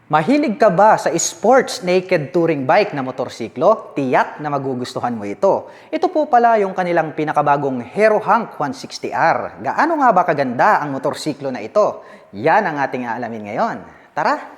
Mahilig ka ba sa sports naked touring bike na motorsiklo? Tiyak na magugustuhan mo ito. Ito po pala yung kanilang pinakabagong Hero Hunk 160R. Gaano nga ba kaganda ang motorsiklo na ito? Yan ang ating aalamin ngayon. Tara!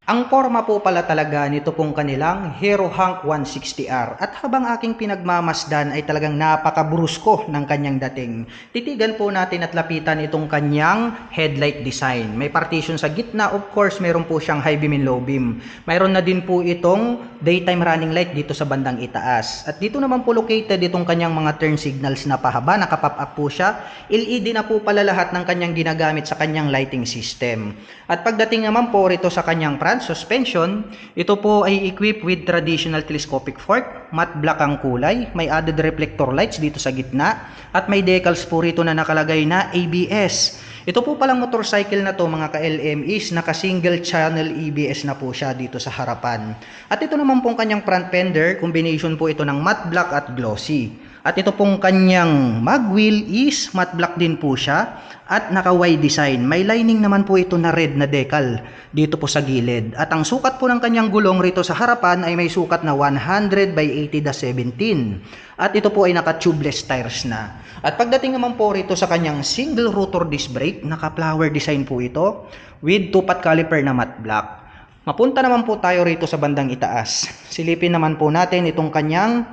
Ang forma po pala talaga nito pong kanilang Hero Hunk 160R. At habang aking pinagmamasdan ay talagang napakabrusko ng kanyang dating. Titigan po natin at lapitan itong kanyang headlight design. May partition sa gitna, of course, meron po siyang high beam and low beam. Mayroon na din po itong daytime running light dito sa bandang itaas. At dito naman po located itong kanyang mga turn signals na pahaba, nakapop up po siya. LED na po pala lahat ng kanyang ginagamit sa kanyang lighting system. At pagdating naman po rito sa kanyang front suspension, ito po ay equipped with traditional telescopic fork, matte black ang kulay, may added reflector lights dito sa gitna, at may decals po rito na nakalagay na ABS. Ito po palang motorcycle na to mga ka-LM is naka-single channel ABS na po siya dito sa harapan. At ito naman pong kanyang front fender, combination po ito ng matte black at glossy. At ito pong kanyang mag wheel is matte black din po siya at naka-Y design. May lining naman po ito na red na decal dito po sa gilid. At ang sukat po ng kanyang gulong rito sa harapan ay may sukat na 100 by 80/17. At ito po ay naka-tubeless tires na. At pagdating naman po rito sa kanyang single rotor disc brake, naka-flower design po ito with 2-pot caliper na matte black. Mapunta naman po tayo rito sa bandang itaas. Silipin naman po natin itong kanyang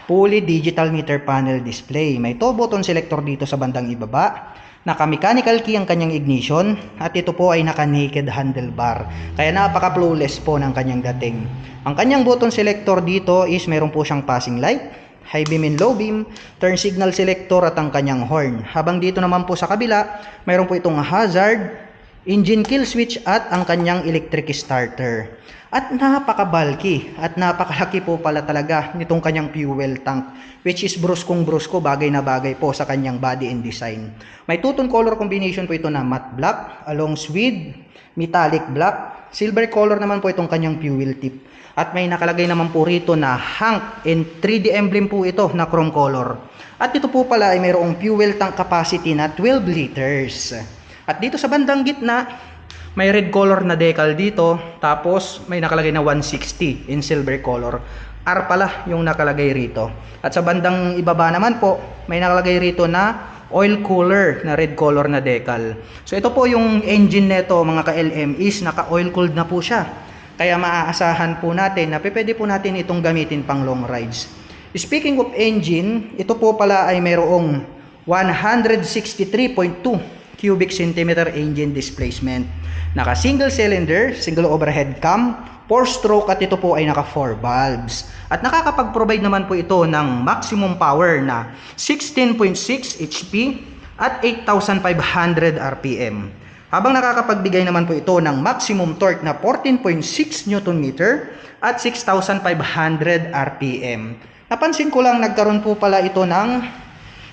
fully digital meter panel display. May toe button selector dito sa bandang ibaba. Naka-mechanical key ang kanyang ignition at ito po ay naka-naked handlebar. Kaya napaka-flawless po ng kanyang dating. Ang kanyang button selector dito is meron po siyang passing light, high beam and low beam, turn signal selector at ang kanyang horn. Habang dito naman po sa kabila, meron po itong hazard, engine kill switch at ang kanyang electric starter. At napaka-bulky at napakalaki po pala talaga nitong kanyang fuel tank, which is bruskong-brusko, bagay na bagay po sa kanyang body and design. May two-tone color combination po ito na matte black along with metallic black. Silver color naman po itong kanyang fuel tip. At may nakalagay naman po rito na Hunk and 3D emblem po ito na chrome color. At ito po pala ay mayroong fuel tank capacity na 12 liters. At dito sa bandang gitna, may red color na decal dito, tapos may nakalagay na 160 in silver color. R pala yung nakalagay rito. At sa bandang ibaba naman po, may nakalagay rito na oil cooler na red color na decal. So ito po yung engine nito mga ka-LM is naka-oil cooled na po siya. Kaya maaasahan po natin na pwede po natin itong gamitin pang long rides. Speaking of engine, ito po pala ay mayroong 163.2 cubic centimeter engine displacement. Naka single cylinder, single overhead cam, 4-stroke at ito po ay naka 4 valves. At nakakapag-provide naman po ito ng maximum power na 16.6 HP at 8,500 RPM. Habang nakakapagbigay naman po ito ng maximum torque na 14.6 Nm at 6,500 RPM. Napansin ko lang nagkaroon po pala ito ng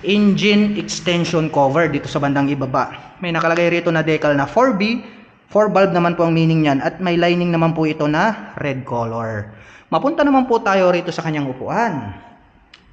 engine extension cover dito sa bandang ibaba. May nakalagay rito na decal na 4B, 4 valve naman po ang meaning niyan at may lining naman po ito na red color. Mapunta naman po tayo rito sa kanyang upuan.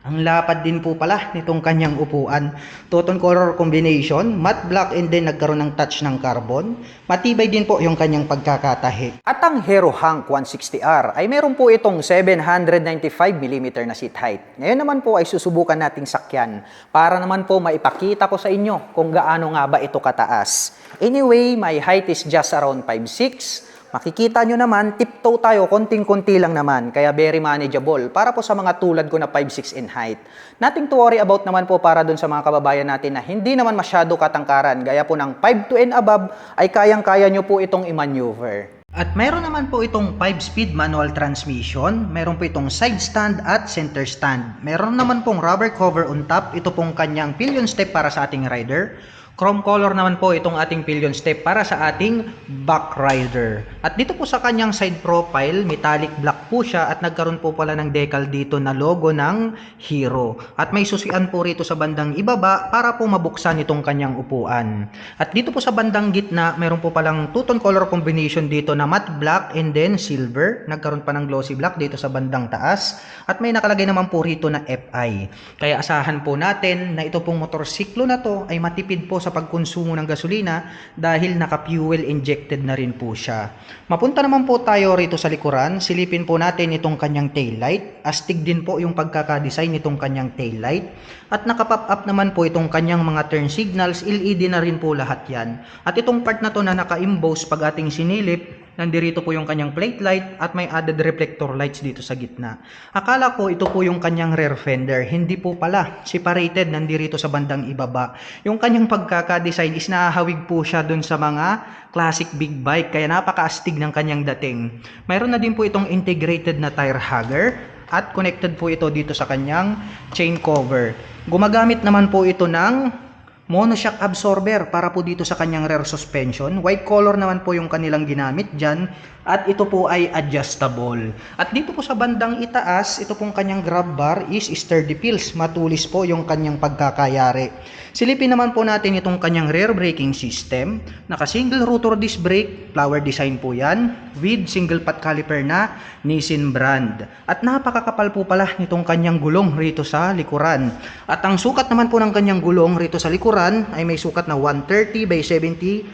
Ang lapad din po pala nitong kanyang upuan. Two-tone color combination, matte black and then nagkaroon ng touch ng carbon. Matibay din po yung kanyang pagkakatahi. At ang Hero Hunk 160R ay meron po itong 795mm na seat height. Ngayon naman po ay susubukan nating sakyan para naman po maipakita ko sa inyo kung gaano nga ba ito kataas. Anyway, my height is just around 5'6". Makikita nyo naman, tiptoe tayo, konting-konti lang naman, kaya very manageable para po sa mga tulad ko na 5'6" in height. Nothing to worry about naman po para dun sa mga kababayan natin na hindi naman masyado katangkaran, gaya po ng 5'2" and above ay kayang-kaya nyo po itong i-maneuver. At mayroon naman po itong 5-speed manual transmission, mayroon po itong side stand at center stand. Mayroon naman pong rubber cover on top, ito pong kanyang pillion step para sa ating rider. Chrome color naman po itong ating pillion step para sa ating back rider. At dito po sa kanyang side profile, metallic black po siya at nagkaroon po pala ng decal dito na logo ng Hero. At may susian po rito sa bandang ibaba para po mabuksan itong kanyang upuan. At dito po sa bandang gitna, meron po palang two-tone color combination dito na matte black and then silver. Nagkaroon pa ng glossy black dito sa bandang taas. At may nakalagay naman po rito na FI. Kaya asahan po natin na ito pong motorsiklo na to ay matipid po sa pagkonsumo ng gasolina dahil naka-fuel injected na rin po siya. Mapunta naman po tayo rito sa likuran, silipin po natin itong kanyang taillight. Astig din po yung pagkakadesign nitong kanyang taillight. At naka-pop up naman po itong kanyang mga turn signals, LED na rin po lahat yan. At itong part na to na naka-emboss pag ating sinilip, nandirito po yung kanyang plate light at may added reflector lights dito sa gitna. Akala ko ito po yung kanyang rear fender. Hindi po pala. Separated nandirito sa bandang ibaba. Yung kanyang pagkakadesign is nahahawig po siya dun sa mga classic big bike. Kaya napakaastig ng kanyang dating. Mayroon na din po itong integrated na tire hugger at connected po ito dito sa kanyang chain cover. Gumagamit naman po ito ng monoshock absorber para po dito sa kanyang rear suspension. White color naman po yung kanilang ginamit dyan. At ito po ay adjustable. At dito po sa bandang itaas, ito pong kanyang grab bar is sturdy pills. Matulis po yung kanyang pagkakayari. Silipin naman po natin itong kanyang rear braking system. Naka single rotor disc brake, flower design po yan. With single pot caliper na Nissin brand. At napakakapal po pala nitong kanyang gulong rito sa likuran. At ang sukat naman po ng kanyang gulong rito sa likuran ay may sukat na 130 by 70-17.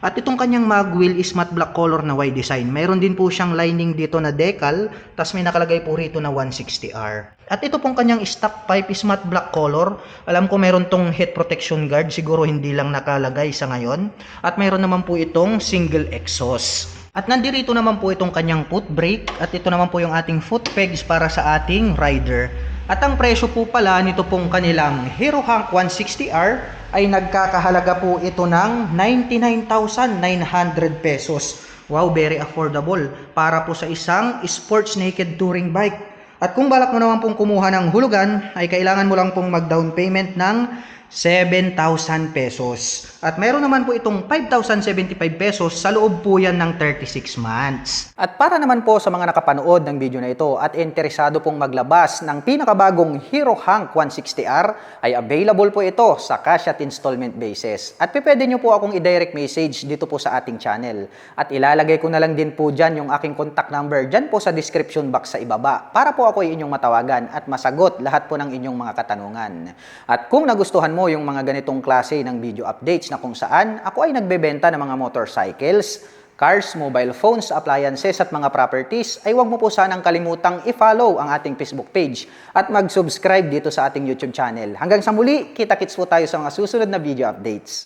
At itong kanyang magwheel is matte black color na Y design. Mayroon din po siyang lining dito na decal, tas may nakalagay po rito na 160R. At ito pong kanyang stock pipe is matte black color. Alam ko mayroon tong head protection guard, siguro hindi lang nakalagay sa ngayon. At mayroon naman po itong single exhaust. At nandirito naman po itong kanyang foot brake at ito naman po yung ating foot pegs para sa ating rider. At ang presyo po pala nito pong kanilang Hero Hank 160R ay nagkakahalaga po ito ng 99,900 pesos. Wow, very affordable para po sa isang sports naked touring bike. At kung balak mo naman pong kumuha ng hulugan ay kailangan mo lang pong mag-down payment ng 7,000 pesos. At meron naman po itong 5,075 pesos sa loob po yan ng 36 months. At para naman po sa mga nakapanood ng video na ito at interesado pong maglabas ng pinakabagong Hero Hank 160R ay available po ito sa cash at installment basis. At pwede nyo po akong i-direct message dito po sa ating channel. At ilalagay ko na lang din po dyan yung aking contact number dyan po sa description box sa ibaba para po ako ay inyong matawagan at masagot lahat po ng inyong mga katanungan. At kung nagustuhan mo yung mga ganitong klase ng video updates na kung saan ako ay nagbebenta ng mga motorcycles, cars, mobile phones, appliances at mga properties, ay huwag mo po sanang kalimutang i-follow ang ating Facebook page at mag-subscribe dito sa ating YouTube channel. Hanggang sa muli, kita-kits po tayo sa mga susunod na video updates.